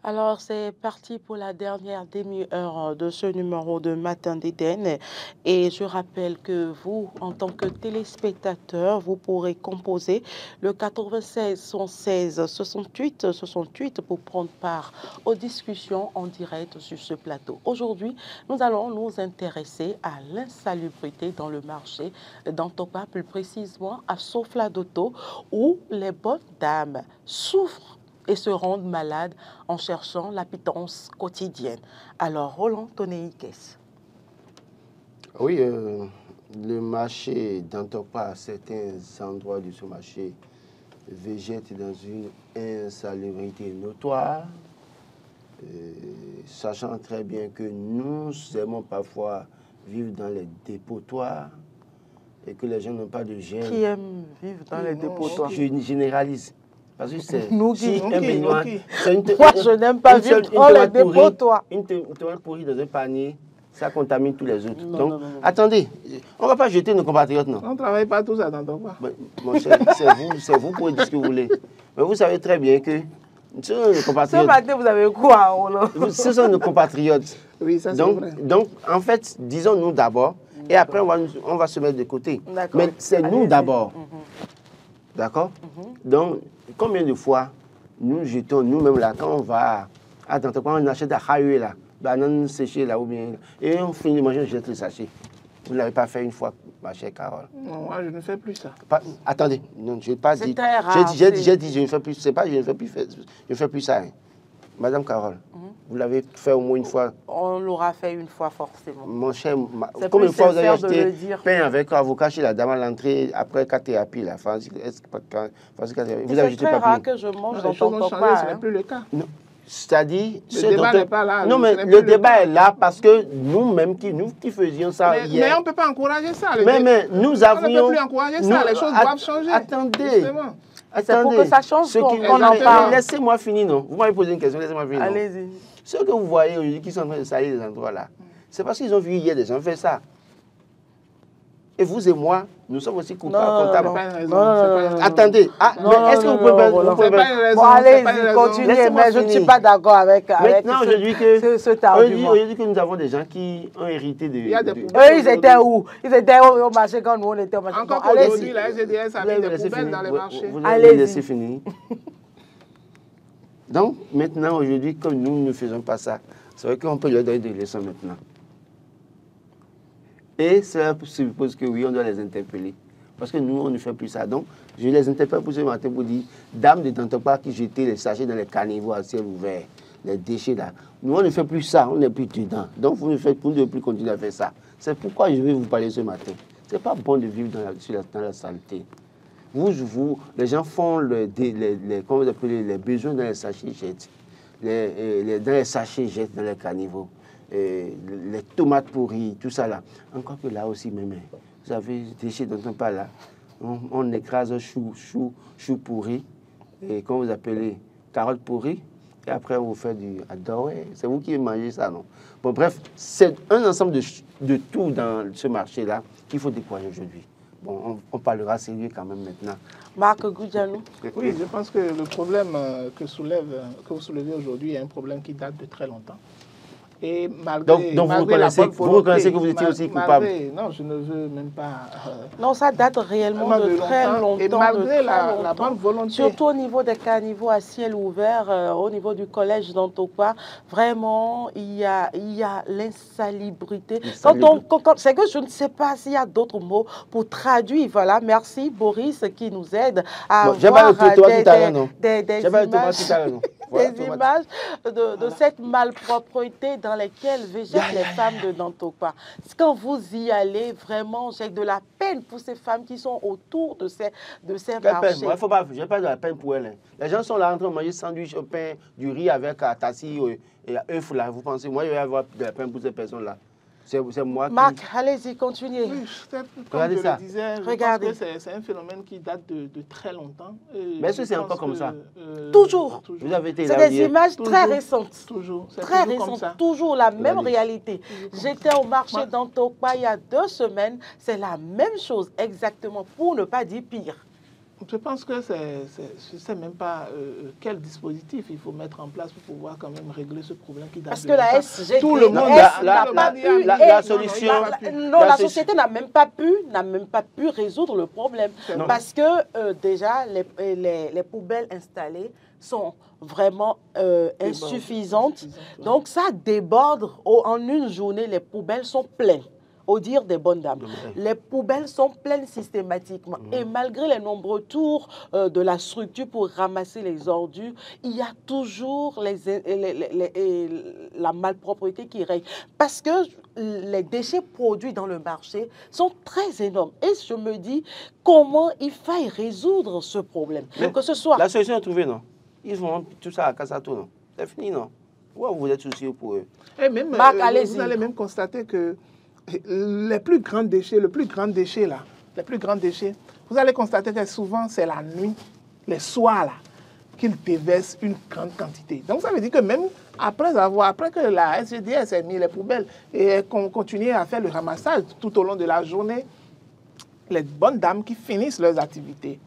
Alors, c'est parti pour la dernière demi-heure de ce numéro de Matin d'Éden. Et je rappelle que vous, en tant que téléspectateur, vous pourrez composer le 96 116 68 68 pour prendre part aux discussions en direct sur ce plateau. Aujourd'hui, nous allons nous intéresser à l'insalubrité dans le marché d'Antopa, plus précisément à Sofla-Doto, où les bonnes dames souffrent et se rendent malades en cherchant la pitance quotidienne. Alors, Roland Tonéiques. Oui, le marché d'Antopa, à certains endroits de ce marché, végète dans une insalubrité notoire, sachant très bien que nous aimons parfois vivre dans les dépotoirs et que les gens n'ont pas de gêne. Qui aime vivre dans les dépotoirs? Je généralise. Parce que c'est nous si qui, un baignoire, moi je n'aime pas vivre dans les dépotoirs. Une tomate pourrie dans un panier, ça contamine tous les autres. Non, donc, non. attendez, on ne va pas jeter nos compatriotes, non? On ne travaille pas tous à Antopa. Mon cher, c'est vous pour dire ce que vous voulez. Mais vous savez très bien que ce sont nos compatriotes. Ce matin, vous avez quoi, Roland? Ce sont nos compatriotes. Oui, ça c'est vrai. Donc, en fait, disons-nous d'abord, et après on va se mettre de côté. Mais c'est nous d'abord. D'accord? Donc, combien de fois nous jetons nous-mêmes là, quand on va à Antopa, on achète des haïeux là, bananes séchées là, ou bien, et on finit de manger, on jette le sachet. Vous ne l'avez pas fait une fois, ma chère Carole? Non, moi je ne fais plus ça. Attendez, non, je n'ai pas dit. J'ai dit, je ne fais plus, c'est pas, je ne fais plus ça. Hein. Madame Carole, vous l'avez fait au moins une fois? On l'aura fait une fois forcément. Mon cher, combien de fois vous avez acheté pain avec avocat chez la dame à l'entrée après 4 thérapies là? Vous avez jeté très rare que je mange dans ton Antopa. Ce n'est plus le cas. C'est-à-dire, le débat n'est pas là. Non, mais le débat est là parce que nous-mêmes qui faisions ça hier. Mais on ne peut pas encourager ça. Mais nous avions. On ne peut plus encourager ça. Les choses doivent changer. Attendez. C'est pour que ça change qu'on en parle. Laissez-moi finir, non? Vous m'avez posé une question, laissez-moi finir. Allez-y. Ceux que vous voyez aujourd'hui qui sont en train de salir les endroits là, c'est parce qu'ils ont vu hier des gens faire ça. Et vous et moi, nous sommes aussi comptables. Attendez, mais est-ce que vous pouvez pas... Bon, allez-y, continuez, mais je ne suis pas d'accord avec cet argument. Aujourd'hui que nous avons des gens qui ont hérité de... Eux, ils étaient où? Ils étaient au marché quand nous, on était au marché. Encore aujourd'hui, la SGDS a mis des poubelles dans les marchés. Vous allez laisser finir. Donc, maintenant, aujourd'hui, comme nous ne faisons pas ça, c'est vrai qu'on peut leur donner des leçons maintenant. Et cela suppose que oui, on doit les interpeller. Parce que nous, on ne fait plus ça. Donc, je les interpelle pour ce matin pour dire, dame de Antopa qui jetaient les sachets dans les caniveaux à ciel ouvert, les déchets là. Nous, on ne fait plus ça, on n'est plus dedans. Donc, vous ne devez plus continuer à faire ça. C'est pourquoi je vais vous parler ce matin. Ce n'est pas bon de vivre dans la saleté. Les gens font les besoins dans les sachets, jettent. Dans les sachets, jettent dans les caniveaux. Les tomates pourries, tout ça là. Encore que là aussi, même, vous avez des déchets dont on parle là. On écrase chou pourri, et comme vous appelez, carottes pourries, et après on vous fait du adoré. C'est vous qui mangez ça, non? Bon, bref, c'est un ensemble de tout dans ce marché-là qu'il faut déployer aujourd'hui. Bon, on parlera sérieux quand même maintenant. Marc Goudjanou. Oui, je pense que le problème que vous soulevez aujourd'hui est un problème qui date de très longtemps. Et malgré, donc vous reconnaissez que vous étiez aussi coupable. Non, je ne veux même pas... non, ça date réellement de très longtemps. Et malgré la bonne volonté... Surtout au niveau des caniveaux à ciel ouvert, au niveau du collège d'Antopa, vraiment, il y a l'insalubrité. C'est que je ne sais pas s'il y a d'autres mots pour traduire. Voilà, merci Boris qui nous aide à voir des images de cette malpropreté dans lesquelles végètent les femmes de Antopa. Quand vous y allez, vraiment, j'ai de la peine pour ces femmes qui sont autour de ces marchés. Moi, je n'ai pas de la peine pour elles. Les gens sont là en train de manger sandwich au pain, du riz avec tassi et œufs là. Vous pensez, moi, je vais avoir de la peine pour ces personnes-là. C'est moi qui... Marc, allez-y, continuez. Oui, comme je le disais, regardez. C'est un phénomène qui date de très longtemps. Mais est-ce que c'est encore comme ça? Toujours. Vous avez été c'est des images très récentes. Toujours. Très récentes. Toujours la même réalité. J'étais au marché d'Antopa il y a 2 semaines. C'est la même chose exactement, pour ne pas dire pire. Je pense que je ne sais même pas quel dispositif il faut mettre en place pour pouvoir quand même régler ce problème qui date Parce de que la longtemps. SGT, Tout le monde n'a pas pu... la solution... la société n'a même pas pu résoudre le problème. Parce que déjà, les poubelles installées sont vraiment insuffisantes. Donc ça déborde. En une journée, les poubelles sont pleines. Au dire des bonnes dames, les poubelles sont pleines systématiquement. Et malgré les nombreux tours de la structure pour ramasser les ordures, il y a toujours la malpropreté qui règne. Parce que les déchets produits dans le marché sont très énormes. Et je me dis, comment il faille résoudre ce problème. Que ce soit... La solution est trouvée, non? Ils vont tout ça à Casato, non? C'est fini, non? Ou vous êtes soucieux pour eux? Et même, Marc, vous allez même constater que les plus grands déchets, vous allez constater que souvent c'est la nuit, les soirs là, qu'ils déversent une grande quantité. Donc ça veut dire que même après que la SGDS ait mis les poubelles et qu'on continue à faire le ramassage tout au long de la journée, les bonnes dames qui finissent leurs activités,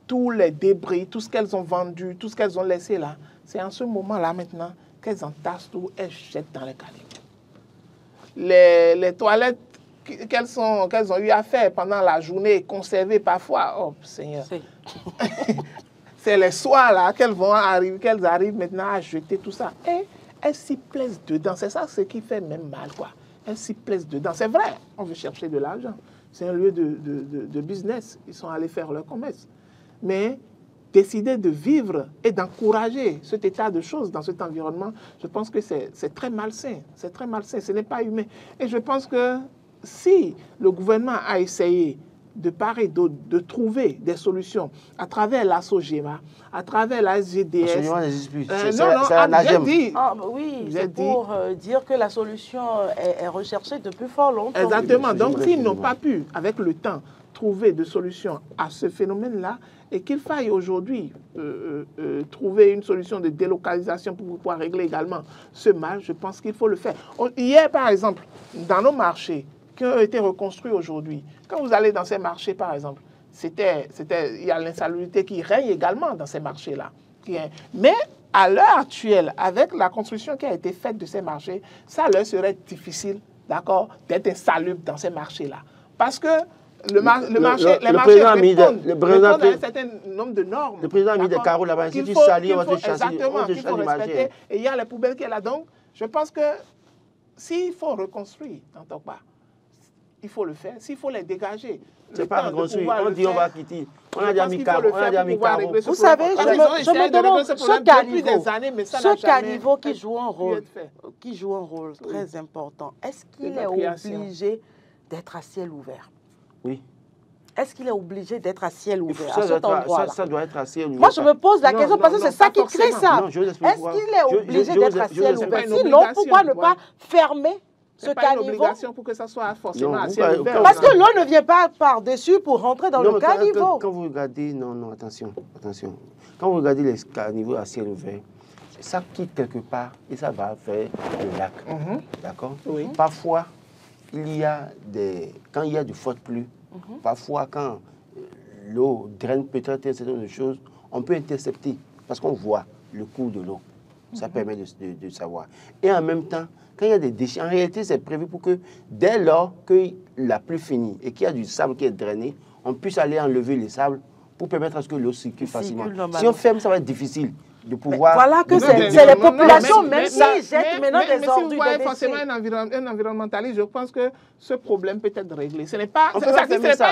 tous les débris, tout ce qu'elles ont vendu, tout ce qu'elles ont laissé là, c'est en ce moment-là maintenant qu'elles entassent tout et jettent dans les caniveaux. Les toilettes qu'elles ont eu à faire pendant la journée, conservées parfois, oh Seigneur, c'est les soirs là qu'elles arrivent maintenant à jeter tout ça. Et elles s'y plaisent dedans. C'est ça ce qui fait même mal, quoi. Elles s'y plaisent dedans. C'est vrai, on veut chercher de l'argent. C'est un lieu de business. Ils sont allés faire leur commerce. Mais décider de vivre et d'encourager cet état de choses dans cet environnement, je pense que c'est très malsain. C'est très malsain, ce n'est pas humain. Et je pense que si le gouvernement a essayé de part et d'autre de trouver des solutions à travers la SOGEMA, à travers la SGDS... n'existe plus. Oui, c'est pour dire que la solution est recherchée depuis fort longtemps. Exactement. Donc, s'ils n'ont pas pu, avec le temps, trouver de solutions à ce phénomène-là, et qu'il faille aujourd'hui trouver une solution de délocalisation pour pouvoir régler également ce mal, je pense qu'il faut le faire. Hier, par exemple, dans nos marchés qui ont été reconstruits aujourd'hui, quand vous allez dans ces marchés, par exemple, il y a l'insalubrité qui règne également dans ces marchés-là. Mais à l'heure actuelle, avec la construction qui a été faite de ces marchés, ça leur serait difficile, d'accord, d'être insalubre dans ces marchés-là. Parce que les marchés répondent à un certain nombre de normes. Le président a mis des carreaux là-bas. Si tu salis, on va te chasser. Exactement, qu'il faut respecter. Et il y a les poubelles qui sont là. Donc, je pense que s'il faut reconstruire dans Tokpa, il faut le faire. S'il faut les dégager. C'est pas reconstruire. On dit on va quitter. On a déjà mis carreaux. Vous savez, je me demande ce caniveau qui joue un rôle très important. Est-ce qu'il est obligé d'être à ciel ouvert? Oui. Est-ce qu'il est obligé d'être à ciel ouvert à cet endroit-là? Ça doit être à ciel ouvert. Moi, je me pose la question parce que c'est ça qui crée ça. Est-ce qu'il est obligé d'être à ciel ouvert? Sinon, pourquoi ne pas fermer ce caniveau? C'est pas une obligation pour que ça soit forcément à ciel ouvert. Parce que l'eau ne vient pas par-dessus pour rentrer dans le caniveau. Quand vous regardez, non, attention. Quand vous regardez les caniveaux à ciel ouvert, ça quitte quelque part et ça va vers le lac. D'accord? Oui. Parfois, quand il y a du fort pluie, parfois quand l'eau draine peut-être un certain nombre de choses, on peut intercepter parce qu'on voit le cours de l'eau. Ça permet de savoir. Et en même temps, quand il y a des déchets, en réalité, c'est prévu pour que dès lors que la pluie finit et qu'il y a du sable qui est drainé, on puisse aller enlever les sables pour permettre à ce que l'eau circule facilement. Si on ferme, ça va être difficile de pouvoir... Voilà que c'est les populations, même s'ils jettent maintenant des ordures. Mais si vous voyez forcément un environnementaliste, je pense que ce problème peut être réglé. Ce n'est pas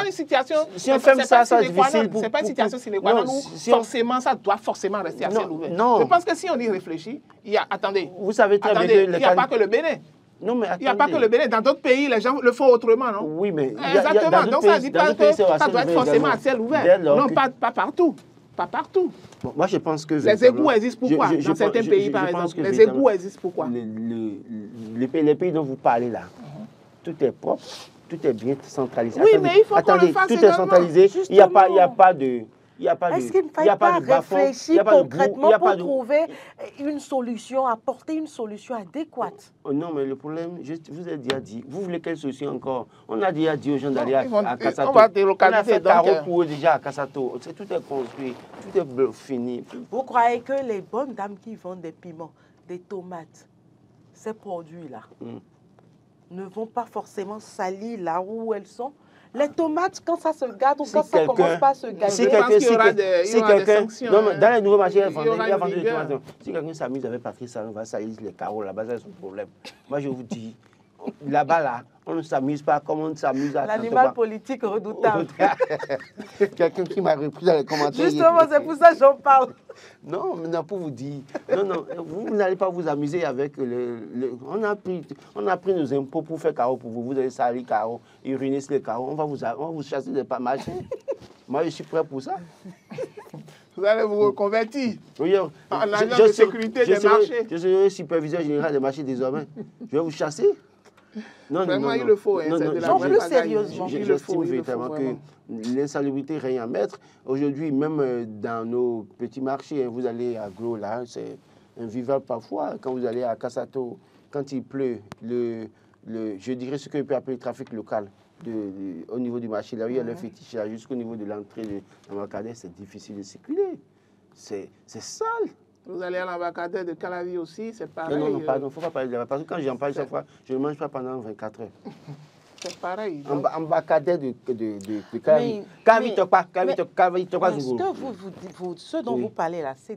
une situation... Si on ferme ça, c'est difficile. Ce n'est pas une situation sine qua non où forcément, ça doit forcément rester à ciel ouvert. Je pense que si on y réfléchit, attendez, vous savez très bien il n'y a pas que le Bénin. Non, mais il n'y a pas que le Bénin. Dans d'autres pays, les gens le font autrement, non? Oui, mais... Exactement. Donc ça ne dit pas que ça doit être forcément à ciel ouvert. Non, pas partout. Pas partout. Bon, moi, je pense que... Les égouts existent pourquoi? Dans certains pays, par exemple. Les égouts existent pourquoi? Les pays dont vous parlez là, tout est propre, tout est bien centralisé. Oui, mais il faut qu'on le fasse tout est centralisé. Il n'y a pas de... Il n'y a pas de Est-ce qu'il ne faille pas réfléchir concrètement pour trouver une solution, apporter une solution adéquate? Non, mais le problème, je vous ai déjà dit, vous voulez quelle solution encore? On a déjà dit aux gens d'aller à Kassato. On va délocaliser. On a fait carreau pour eux déjà à Kassato. Tout est construit, tout est fini. Vous croyez que les bonnes dames qui vendent des piments, des tomates, ces produits-là, ne vont pas forcément salir là où elles sont? Les tomates, quand ça se gâte ou quand ça commence pas à se gâter, si quelqu'un, dans les nouveaux marchés, il y a vendu des tomates. Si quelqu'un s'amuse avec Patrice Talon, on va salir les carreaux là-bas, c'est son problème. Moi, je vous dis, là-bas, on ne s'amuse pas comme on s'amuse à l'animal politique redoutable. Quelqu'un qui m'a repris dans les commentaires. Justement, c'est pour ça que j'en parle. Non, maintenant pour vous dire, non, vous n'allez pas vous amuser avec on a pris nos impôts pour faire carreau pour vous. Vous allez salir carreau, uriner sur les carreaux. On va vous chasser de pas marcher. Moi, je suis prêt pour ça. Vous allez vous reconvertir en agent de sécurité des marchés. Je serai superviseur général des marchés désormais. Je vais vous chasser. Non, vraiment, il le faut. Non, plus sérieusement. J'estime véritablement que l'insalubrité règne à mettre. Aujourd'hui, même dans nos petits marchés, vous allez à Gros, là, c'est invivable parfois. Quand vous allez à Kassato, quand il pleut, je dirais ce qu'on peut appeler le trafic local au niveau du marché, là où il y a le fétiche, jusqu'au niveau de l'entrée de l'Ambacadère, c'est difficile de circuler. C'est sale. Vous allez à l'Ambacadère de Calavi aussi, c'est pareil. Non, pardon, il ne faut pas parler de là. Parce que quand j'en parle chaque fois, je ne mange pas pendant 24 heures. C'est pareil. Ambacadère de Calavi. Calavi, est-ce que ce dont vous parlez là, c'est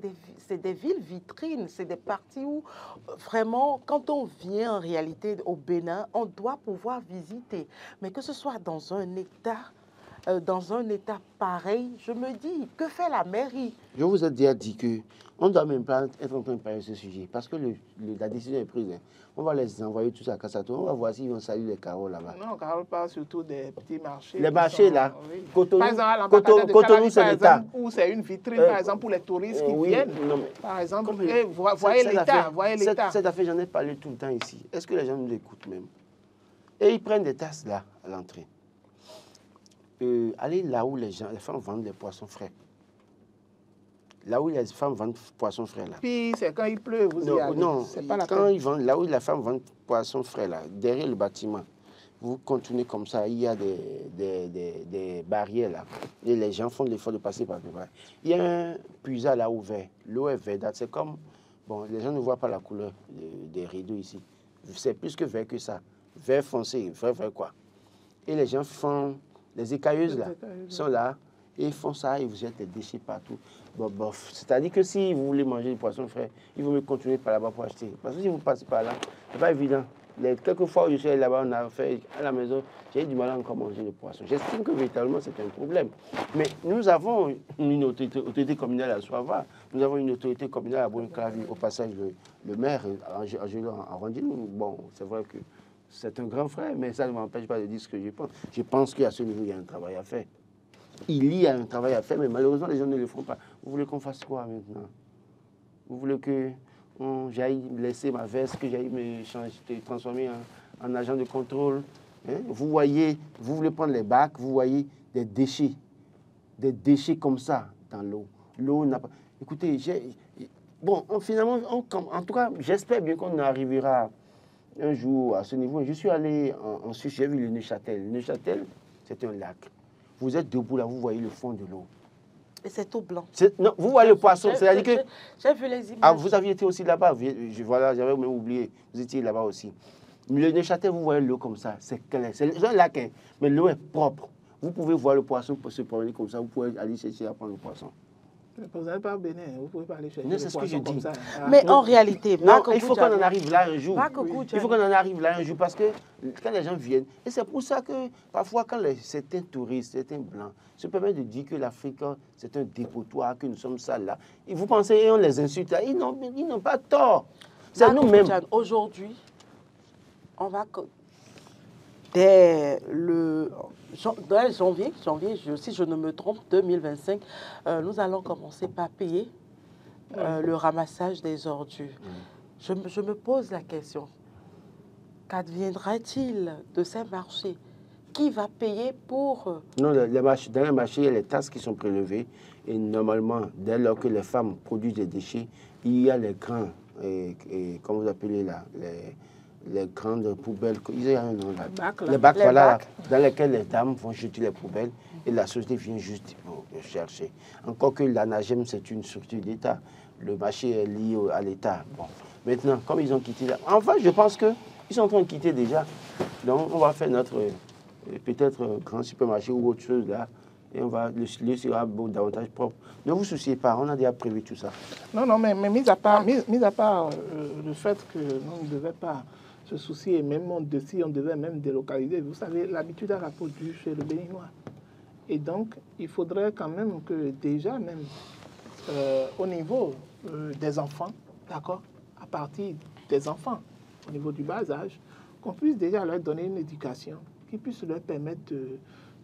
des villes vitrines, c'est des parties où vraiment, quand on vient en réalité au Bénin, on doit pouvoir visiter. Mais que ce soit dans un état pareil, je me dis, que fait la mairie? Je vous ai déjà dit qu'on ne doit même pas être en train de parler de ce sujet, parce que la décision est prise. On va les envoyer tous à Kassato, on va voir s'ils vont saluer les carreaux là-bas. Non, Carole parle surtout des petits marchés. Les marchés là, oui. Cotonou, c'est l'État. Où c'est une vitrine, par exemple, pour les touristes qui viennent. Non, mais, par exemple, voyez l'État. Cette affaire, j'en ai parlé tout le temps ici. Est-ce que les gens nous écoutent même? Et ils prennent des tasses là, à l'entrée. Allez là où les femmes vendent les poissons frais. Là où les femmes vendent poissons frais là. Puis c'est quand il pleut, vous y allez. Non, quand ils vendent, là où les femmes vendent poissons frais là, derrière le bâtiment, vous continuez comme ça, il y a des barrières là. Et les gens font l'effort de passer par là. Il y a un puisard là ouvert. L'eau est verdâtre. C'est comme, bon, les gens ne voient pas la couleur des rideaux ici. C'est plus que vert que ça. Vert foncé, vert quoi. Et les gens font, les écailleuses là, sont là. Et ils font ça, ils vous jettent les déchets partout. C'est-à-dire que si vous voulez manger du poisson frais, il vaut mieux continuer par là-bas pour acheter. Parce que si vous passez par là, ce n'est pas évident. Quelques fois où je suis allé là-bas, on a fait à la maison, j'ai eu du mal à encore manger le poisson. J'estime que véritablement c'est un problème. Mais nous avons une autorité communale à Soava, nous avons une autorité communale à Bounklavi. Au passage, le maire, Angelo Arrondino, bon, c'est vrai que c'est un grand frère, mais ça ne m'empêche pas de dire ce que je pense. Je pense qu'à ce niveau, il y a un travail à faire. Il y a un travail à faire, mais malheureusement, les gens ne le font pas. Vous voulez qu'on fasse quoi maintenant? Vous voulez que j'aille laisser ma veste, que j'aille me transformer en agent de contrôle? Vous voyez, vous voulez prendre les bacs, vous voyez des déchets comme ça dans l'eau. L'eau n'a pas... Écoutez, bon, finalement, en tout cas, j'espère bien qu'on arrivera un jour à ce niveau. Je suis allé en Suisse, j'ai vu le Neuchâtel. Le Neuchâtel, c'est un lac. Vous êtes debout là, vous voyez le fond de l'eau. Et c'est tout blanc. Non, vous voyez le poisson. C'est-à-dire que... J'ai vu les images. Ah, vous aviez été aussi là-bas. Voilà, j'avais même oublié. Vous étiez là-bas aussi. Mais le Neuchâtel, vous voyez l'eau comme ça. C'est clair. C'est un lac, hein, mais l'eau est propre. Vous pouvez voir le poisson pour se promener comme ça. Vous pouvez aller chercher à prendre le poisson. Vous n'allez pas au Bénin, vous ne pouvez pas aller chercher le poisson comme ça. Mais en réalité, non, il faut qu'on en arrive là un jour. Il faut qu'on en arrive là un jour parce que quand les gens viennent, et c'est pour ça que parfois quand certains touristes, certains blancs se permettent de dire que l'Afrique c'est un dépotoir, que nous sommes sales là, et vous pensez et on les insulte là, ils n'ont pas tort. C'est nous-mêmes. Aujourd'hui, on va dès janvier, si je ne me trompe, 2025, nous allons commencer par payer le ramassage des ordures. Je me pose la question, qu'adviendra-t-il de ces marchés qui va payer pour... Non, dans les marchés, il y a les taxes qui sont prélevées. Et normalement, dès lors que les femmes produisent des déchets, il y a les grands, comment vous appelez là, les grandes poubelles, il y a un nom là. Les bacs, voilà, dans lesquels les dames vont jeter les poubelles et la société vient juste pour chercher. Encore que l'ANAGEM, c'est une structure d'État. Le marché est lié à l'État. Bon. Maintenant, comme ils ont quitté là, enfin, je pense qu'ils sont en train de quitter déjà. Donc, on va faire notre, peut-être, grand supermarché ou autre chose là. Et le lieu sera davantage propre. Ne vous souciez pas, on a déjà prévu tout ça. Non, mais mis à part le fait que l'on ne devait pas se soucier, même si on devait même délocaliser, vous savez, l'habitude a la peau dure chez le Béninois. Et donc, il faudrait quand même que déjà, même au niveau des enfants, d'accord, à partir des enfants, au niveau du bas âge, qu'on puisse déjà leur donner une éducation qui puisse leur permettre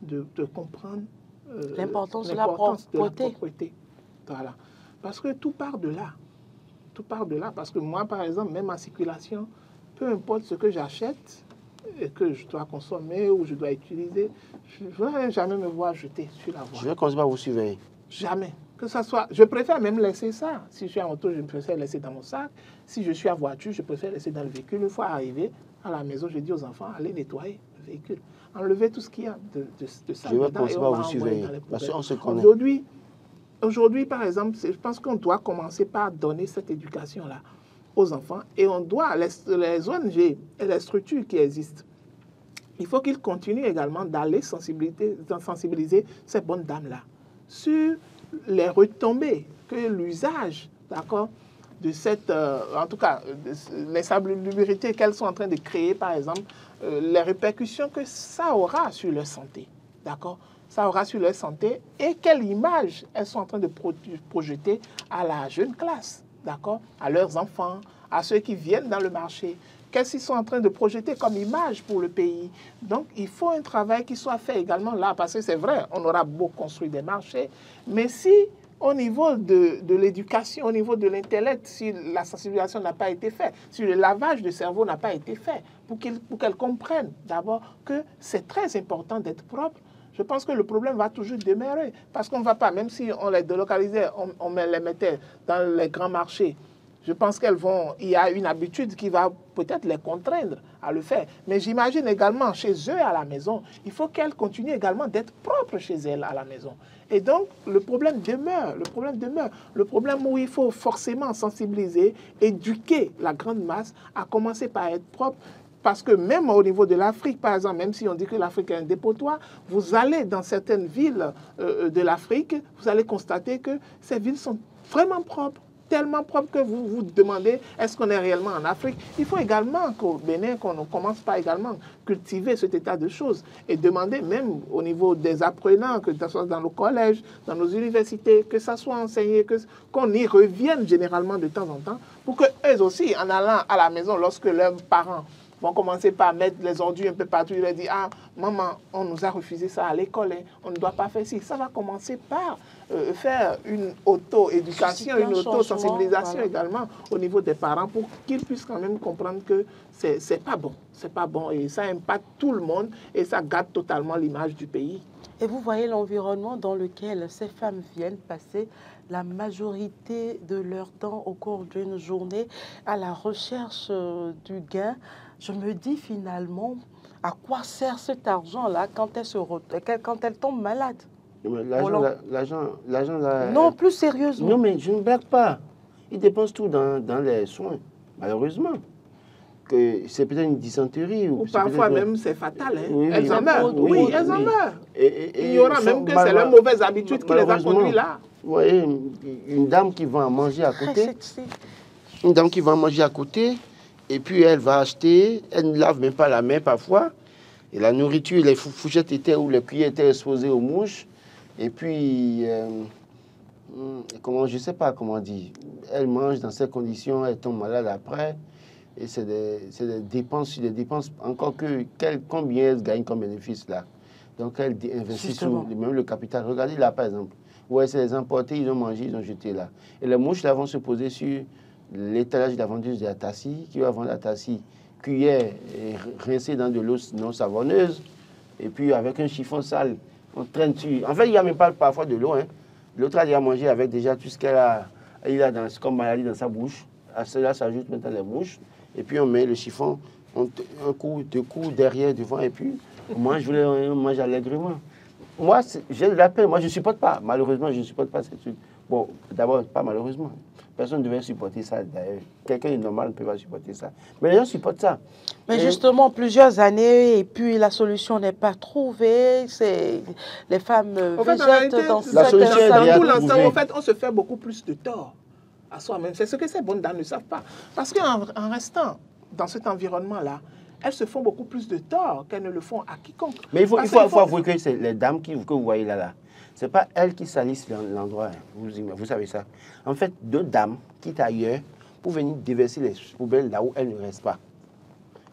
de comprendre l'importance de la propreté. Voilà. Parce que tout part de là. Tout part de là. Parce que moi, par exemple, même en circulation, peu importe ce que j'achète et que je dois consommer ou je dois utiliser, je ne vais jamais me voir jeter sur la voie. Je vais commencer par vous surveiller. Jamais. Que ça soit, je préfère même laisser ça. Si je suis en auto, je préfère laisser dans mon sac. Si je suis en voiture, je préfère laisser dans le véhicule. Une fois arrivé à la maison, je dis aux enfants, allez nettoyer le véhicule. Enlever tout ce qu'il y a de ça. Je vais commencer par vous surveiller. Parce qu'on se connaît. Aujourd'hui, par exemple, je pense qu'on doit commencer par donner cette éducation-là aux enfants. Et on doit, les ONG et les structures qui existent, il faut qu'ils continuent également d'aller sensibiliser ces bonnes dames-là sur les retombées que l'usage, d'accord, de cette, en tout cas, l'insalubrité qu'elles sont en train de créer, par exemple, les répercussions que ça aura sur leur santé, d'accord, ça aura sur leur santé et quelle image elles sont en train de projeter à la jeune classe, d'accord, à leurs enfants, à ceux qui viennent dans le marché. Qu'est-ce qu'ils sont en train de projeter comme image pour le pays? Donc, il faut un travail qui soit fait également là, parce que c'est vrai, on aura beau construire des marchés, mais si au niveau de l'éducation, au niveau de l'intellect, si la sensibilisation n'a pas été faite, si le lavage de cerveau n'a pas été fait, pour qu'elles comprennent d'abord que c'est très important d'être propre, je pense que le problème va toujours demeurer. Parce qu'on ne va pas, même si on les délocalisait, on les mettait dans les grands marchés, je pense il y a une habitude qui va peut-être les contraindre à le faire. Mais j'imagine également chez eux à la maison, il faut qu'elles continuent également d'être propres chez elles à la maison. Et donc, le problème demeure. Le problème où il faut forcément sensibiliser, éduquer la grande masse, à commencer par être propre. Parce que même au niveau de l'Afrique, par exemple, même si on dit que l'Afrique est un dépotoir, vous allez dans certaines villes de l'Afrique, vous allez constater que ces villes sont vraiment propres. Tellement propre que vous vous demandez est-ce qu'on est réellement en Afrique. Il faut également qu'au Bénin, qu'on commence par également cultiver cet état de choses et demander même au niveau des apprenants, que ce soit dans le collège, dans nos universités, que ça soit enseigné, qu'on y revienne généralement de temps en temps pour qu'eux aussi, en allant à la maison, lorsque leurs parents vont commencer par mettre les ordures un peu partout, ils leur disent « Ah, maman, on nous a refusé ça à l'école, hein, on ne doit pas faire ci. » Ça va commencer par faire une auto-éducation, une auto-sensibilisation également au niveau des parents pour qu'ils puissent quand même comprendre que c'est pas bon. C'est pas bon et ça impacte tout le monde et ça gâte totalement l'image du pays. Et vous voyez l'environnement dans lequel ces femmes viennent passer la majorité de leur temps au cours d'une journée à la recherche du gain. Je me dis finalement, à quoi sert cet argent-là quand elles tombent malades? L'argent, là... Non, plus sérieusement. Non, mais je ne blague pas. Ils dépensent tout dans les soins, malheureusement. C'est peut-être une dysenterie. Ou parfois même c'est fatal. Hein? Oui, elles en meurent. Oui, elles en meurent. Et il y aura même que c'est leur mauvaise habitude qui les a conduits là. Vous voyez, une dame qui va manger à côté. Une dame qui va manger à côté. Et puis elle va acheter. Elle ne lave même pas la main parfois. Et la nourriture, les fourchettes étaient ou les cuillères étaient exposées aux mouches. Et puis, je ne sais pas comment dire. Elle mange dans ces conditions, elle tombe malade après. Et c'est des dépenses sur des dépenses. Encore que, combien elle gagne comme bénéfice là. Donc, elle investit sur même le capital. Regardez là, par exemple. Ouais, c'est les importés, ils ont mangé, ils ont jeté là. Et les mouches là vont se poser sur l'étalage de la vendeuse de la tassie, qui va vendre la tassie cuillère et rincée dans de l'eau non savonneuse. et puis avec un chiffon sale, on traîne dessus. En fait, il n'y a même pas parfois de l'eau. Hein. L'autre a déjà mangé avec déjà tout ce qu'elle a, comme maladie dans sa bouche. À cela s'ajoute maintenant les mouches. Et puis on met le chiffon, un coup, deux coups, derrière, devant, et puis on mange allègrement. Moi, j'ai de la peine. Moi, je ne supporte pas. Malheureusement, je ne supporte pas ces trucs. Bon, d'abord, pas malheureusement. Personne ne devait supporter ça, d'ailleurs. Quelqu'un de normal ne peut pas supporter ça. Mais les gens supportent ça. Mais justement, plusieurs années, et puis la solution n'est pas trouvée. Les femmes végètent dans la solution est l'ensemble, en fait, on se fait beaucoup plus de tort à soi-même. C'est ce que ces bonnes dames ne savent pas. Parce qu'en restant dans cet environnement-là, elles se font beaucoup plus de tort qu'elles ne le font à quiconque. Mais il faut avouer que c'est les dames que vous voyez là. Ce n'est pas elles qui salissent l'endroit, vous savez ça. En fait, deux dames quittent ailleurs pour venir déverser les poubelles là où elles ne restent pas.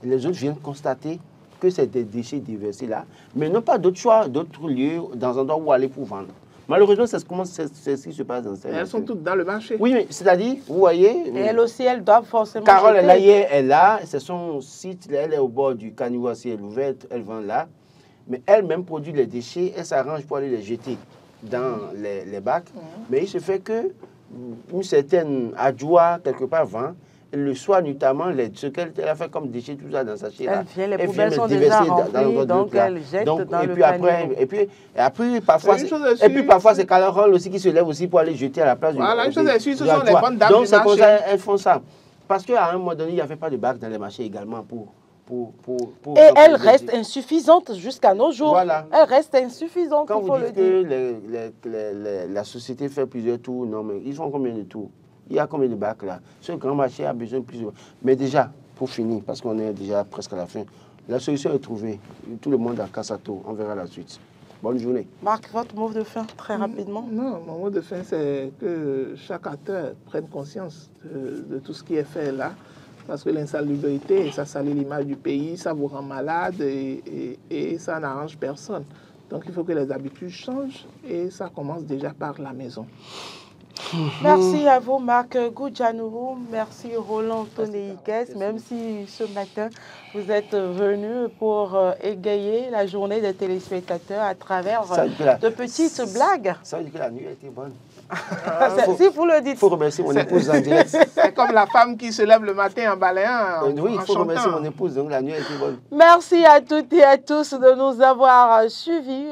Et les autres viennent constater que c'est des déchets déversés là, mais n'ont pas d'autre choix, d'autres lieux, dans un endroit où aller pour vendre. Malheureusement, c'est ce qui se passe dans ces... Elles sont toutes dans le marché. Oui, mais c'est-à-dire, vous voyez... Et elles aussi, elles doivent forcément... Carole est là, c'est son site, elle est au bord du caniveau à ciel ouvert, elle vend là. Mais elle-même produit les déchets, elle s'arrange pour aller les jeter dans les bacs. Mais il se fait que une certaine adjoie, quelque part, vend. Et le soir, notamment, ce qu'elle a fait comme déchets, tout ça dans sa chier là. Les poubelles sont déjà remplies, donc elle jette dans le caniveau. Et puis, parfois, c'est Carole aussi qui se lève aussi pour aller jeter à la place du... Voilà, une chose est sûre, ce sont les bonnes dames du marché. Donc, c'est pour ça qu'elles font ça. Parce qu'à un moment donné, il n'y avait pas de bac dans les marchés également et elle reste insuffisante jusqu'à nos jours. Voilà. Elle reste insuffisante, quand il faut vous le dites dire. que la société fait plusieurs tours, non, mais ils font combien de tours? Il y a combien de bacs là? Ce grand marché a besoin de plusieurs. Mais déjà, pour finir, parce qu'on est déjà presque à la fin, la solution est trouvée. Tout le monde a Kassato. On verra la suite. Bonne journée. Marc, votre mot de fin, très rapidement. Non, mon mot de fin, c'est que chaque acteur prenne conscience de tout ce qui est fait là. Parce que l'insalubrité, ça salit l'image du pays, ça vous rend malade et ça n'arrange personne. Donc il faut que les habitudes changent et ça commence déjà par la maison. Merci à vous, Marc Goudjanourou. Merci, Roland Tonéikès. Même si ce matin, vous êtes venu pour égayer la journée des téléspectateurs à travers de petites blagues. Ça veut dire que la nuit a été bonne. Si vous le dites. Il faut remercier mon épouse en direct. C'est comme la femme qui se lève le matin en balayant. Oui, il faut remercier mon épouse, donc la nuit a été bonne. Merci à toutes et à tous de nous avoir suivis.